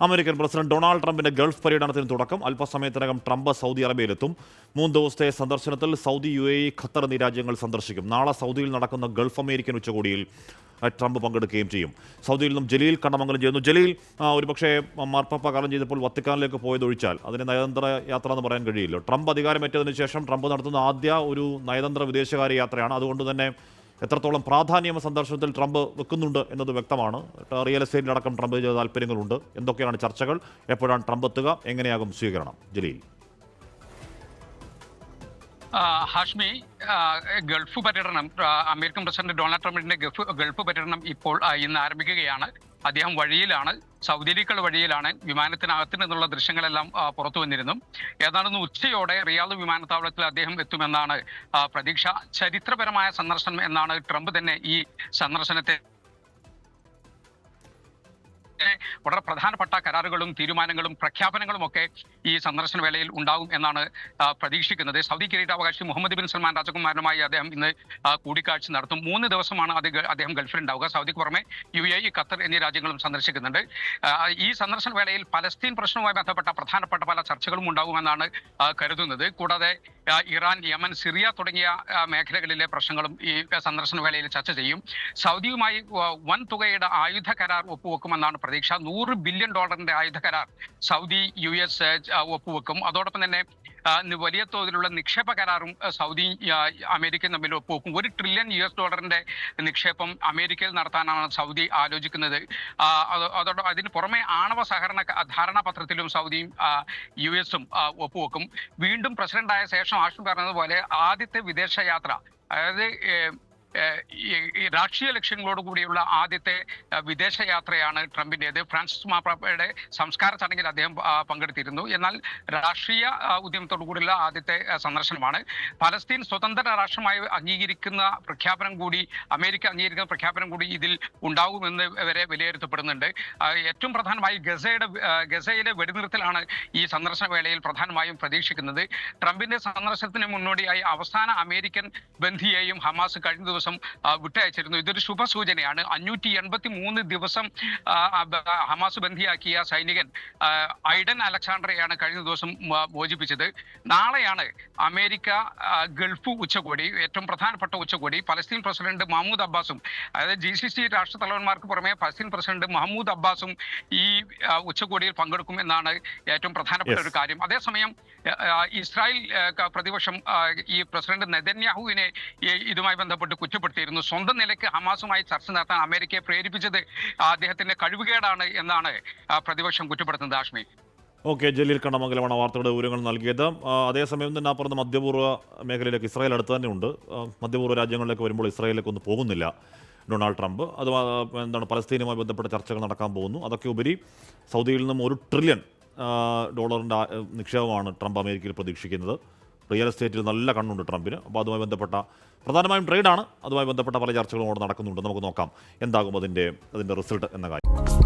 American president Donald ട്രംപിന്റെ Gulf പര്യടനത്തിന് തുടക്കം. അല്പസമയത്തിനകം ട്രംപ് സൗദി അറേബ്യയിലെത്തും. 3 ദിവസത്തെ സന്ദർശനത്തിൽ സൗദി, UAE, ഖത്തർ എന്നീ രാജ്യങ്ങൾ സന്ദർശിക്കും. നാളെ സൗദിയിൽ നടക്കുന്ന ഗൾഫ് അമേരിക്കൻ ഉച്ചകോടിയിൽ ട്രംപ് പങ്കെടുക്കുകയും ചെയ്യും. സൗദിയിൽ നിന്നും ജലീൽ കണ്ണമംഗലം ചെയ്യുന്നു. ജലീൽ, ഒരുപക്ഷെ മാർപ്പാപ്പ കാലം ചെയ്തപ്പോൾ വത്തിക്കാനിലേക്ക് പോയതൊഴിച്ചാൽ അതിന് നയതന്ത്ര യാത്ര എന്ന് പറയാൻ കഴിയില്ല. ട്രംപ് അധികാരമേറ്റതിന് ശേഷം ട്രംപ് നടത്തുന്ന ആദ്യ ഒരു നയതന്ത്ര വിദേശകാര്യ യാത്രയാണ്. അതുകൊണ്ട് തന്നെ എത്രത്തോളം പ്രാധാന്യം സന്ദർശനത്തിൽ ട്രംപ് വെക്കുന്നുണ്ട് എന്നത് വ്യക്തമാണ്. റിയൽ എസ്റ്റേറ്റിലടക്കം ട്രംപ് ചെയ്ത താല്പര്യങ്ങളുണ്ട്. എന്തൊക്കെയാണ് ചർച്ചകൾ? എപ്പോഴാണ് ട്രംപ് എത്തുക? എങ്ങനെയാകും സ്വീകരണം? ജലീൽ. ഹാഷ്മി, ഗൾഫ് പര്യടനം, അമേരിക്കൻ പ്രസിഡന്റ് ഡൊണാൾഡ് ട്രംപിന്റെ ഗൾഫ് പര്യടനം ഇപ്പോൾ ഇന്ന് ആരംഭിക്കുകയാണ്. അദ്ദേഹം വഴിയിലാണ്, സൗദിയിലേക്കുള്ള വഴിയിലാണ്. വിമാനത്തിനകത്ത് നിന്നുള്ള ദൃശ്യങ്ങളെല്ലാം പുറത്തു വന്നിരുന്നു. ഏതാണ്ട് ഉച്ചയോടെ റിയാദ് വിമാനത്താവളത്തിൽ അദ്ദേഹം എത്തുമെന്നാണ് പ്രതീക്ഷ. ചരിത്രപരമായ സന്ദർശനം എന്നാണ് ട്രംപ് തന്നെ ഈ സന്ദർശനത്തെ വളരെ പ്രധാനപ്പെട്ട കരാറുകളും തീരുമാനങ്ങളും പ്രഖ്യാപനങ്ങളും ഒക്കെ ഈ സന്ദർശന വേളയിൽ ഉണ്ടാകും എന്നാണ് പ്രതീക്ഷിക്കുന്നത്. സൗദി കിരീടാവകാശി മുഹമ്മദ് ബിൻ സൽമാൻ രാജകുമാരനുമായി അദ്ദേഹം ഇന്ന് കൂടിക്കാഴ്ച നടത്തും. 3 ദിവസമാണ് അദ്ദേഹം ഗൾഫിലുണ്ടാവുക. സൗദിക്ക് പുറമെ UAE, ഖത്തർ എന്നീ രാജ്യങ്ങളും സന്ദർശിക്കുന്നുണ്ട്. ഈ സന്ദർശന വേളയിൽ പലസ്തീൻ പ്രശ്നവുമായി ബന്ധപ്പെട്ട പ്രധാനപ്പെട്ട പല ചർച്ചകളും ഉണ്ടാകുമെന്നാണ് കരുതുന്നത്. കൂടാതെ ഇറാൻ, യമൻ, സിറിയ തുടങ്ങിയ മേഖലകളിലെ പ്രശ്നങ്ങളും ഈ സന്ദർശന വേളയിൽ ചർച്ച ചെയ്യും. സൗദിയുമായി വൻ തുകയുടെ ആയുധ കരാർ ഒപ്പുവെക്കുമെന്നാണ് പ്രതീക്ഷ. $100 ബില്യൺ ആയുധ കരാർ സൗദി US ഒപ്പുവെക്കും. അതോടൊപ്പം തന്നെ വലിയ തോതിലുള്ള നിക്ഷേപ കരാറും സൗദി അമേരിക്കയും തമ്മിൽ ഒപ്പുവെക്കും. $1 ട്രില്യൺ നിക്ഷേപം അമേരിക്കയിൽ നടത്താനാണ് സൗദി ആലോചിക്കുന്നത്. അതിന് പുറമെ ആണവ സഹകരണ ധാരണാപത്രത്തിലും സൗദിയും US ഒപ്പുവെക്കും. വീണ്ടും പ്രസിഡന്റായ ശേഷം ആഷു പറഞ്ഞതുപോലെ ആദ്യത്തെ വിദേശയാത്ര, അതായത് രാഷ്ട്രീയ ലക്ഷ്യങ്ങളോട് കൂടിയുള്ള ആദ്യത്തെ വിദേശയാത്രയാണ് ട്രംപിൻ്റേത്. ഫ്രാൻസിസ് മാർപ്പാപ്പയുടെ സംസ്കാര ചടങ്ങിൽ അദ്ദേഹം പങ്കെടുത്തിരുന്നു. എന്നാൽ രാഷ്ട്രീയ ഉദ്യമത്തോടു കൂടിയുള്ള ആദ്യത്തെ സന്ദർശനമാണ്. പലസ്തീൻ സ്വതന്ത്ര രാഷ്ട്രമായി അംഗീകരിക്കുന്ന പ്രഖ്യാപനം കൂടി, അമേരിക്ക അംഗീകരിക്കുന്ന പ്രഖ്യാപനം കൂടി ഇതിൽ ഉണ്ടാകുമെന്ന് വരെ വിലയിരുത്തപ്പെടുന്നുണ്ട്. ഏറ്റവും പ്രധാനമായി ഗസയിലെ വെടിനിർത്തലാണ് ഈ സന്ദർശന വേളയിൽ പ്രധാനമായും പ്രതീക്ഷിക്കുന്നത്. ട്രംപിന്റെ സന്ദർശനത്തിന് മുന്നോടിയായി അവസാന അമേരിക്കൻ ബന്ധിയെയും ഹമാസ് കഴിഞ്ഞ ദിവസം വിട്ടയച്ചിരുന്നു. ഇതൊരു ശുഭസൂചനയാണ്. 583 ദിവസം ഹമാസ് ബന്ധിയാക്കിയ സൈനികൻ ഐഡൻ അലക്സാണ്ടറെയാണ് കഴിഞ്ഞ ദിവസം മോചിപ്പിച്ചത്. നാളെയാണ് അമേരിക്ക ഗൾഫ് ഉച്ചകോടി, ഏറ്റവും പ്രധാനപ്പെട്ട ഉച്ചകോടി. പലസ്തീൻ പ്രസിഡന്റ് മഹ്മൂദ് അബ്ബാസും, അതായത് GCC രാഷ്ട്ര തലവന്മാർക്ക് പുറമെ പലസ്തീൻ പ്രസിഡന്റ് മഹ്മൂദ് അബ്ബാസും ഈ ഉച്ചകോടിയിൽ പങ്കെടുക്കും എന്നാണ് ഏറ്റവും പ്രധാനപ്പെട്ട ഒരു കാര്യം. അതേസമയം ഇസ്രായേൽ പ്രതിപക്ഷം ഈ പ്രസിഡന്റ് നെതന്യാഹുവിനെ ഇതുമായി ബന്ധപ്പെട്ട് കുറ്റപ്പെടുത്തിയിരുന്നു. സ്വന്തം നിലയ്ക്ക് ഹമാസുമായി ചർച്ച നടത്താൻ അമേരിക്കയെ പ്രേരിപ്പിച്ചത് അദ്ദേഹത്തിന്റെ കഴിവുകേടാണ് എന്നാണ് പ്രതിപക്ഷം കുറ്റപ്പെടുത്തുന്നത്. ആഷ്മി. ഓക്കെ, ജലീൽ കണ്ണമംഗലമാണ് വാർത്തയുടെ വിവരങ്ങൾ നൽകിയത്. അതേസമയം തന്നെ അപ്പുറത്ത് മധ്യപൂർവ്വ മേഖലയിലേക്ക് ഇസ്രായേൽ അടുത്ത് തന്നെ ഉണ്ട്. മധ്യപൂർവ്വ രാജ്യങ്ങളിലേക്ക് വരുമ്പോൾ ഇസ്രായേലിലേക്ക് ഒന്നും പോകുന്നില്ല ഡൊണാൾഡ് ട്രംപ്. അത് പലസ്തീനുമായി ബന്ധപ്പെട്ട ചർച്ചകൾ നടക്കാൻ പോകുന്നു. അതൊക്കെ ഉപരി സൗദിയിൽ നിന്നും $1 ട്രില്യൺ നിക്ഷേപമാണ് ട്രംപ് അമേരിക്കയിൽ പ്രതീക്ഷിക്കുന്നത്. റിയൽ എസ്റ്റേറ്റിൽ നല്ല കണ്ണുണ്ട് ട്രംപിന്. അപ്പോൾ അതുമായി ബന്ധപ്പെട്ട പ്രധാനമായും ട്രേഡാണ്. അതുമായി ബന്ധപ്പെട്ട പല ചർച്ചകളും അവിടെ നടക്കുന്നുണ്ട്. നമുക്ക് നോക്കാം എന്താകും അതിൻ്റെ റിസൾട്ട് എന്ന കാര്യം.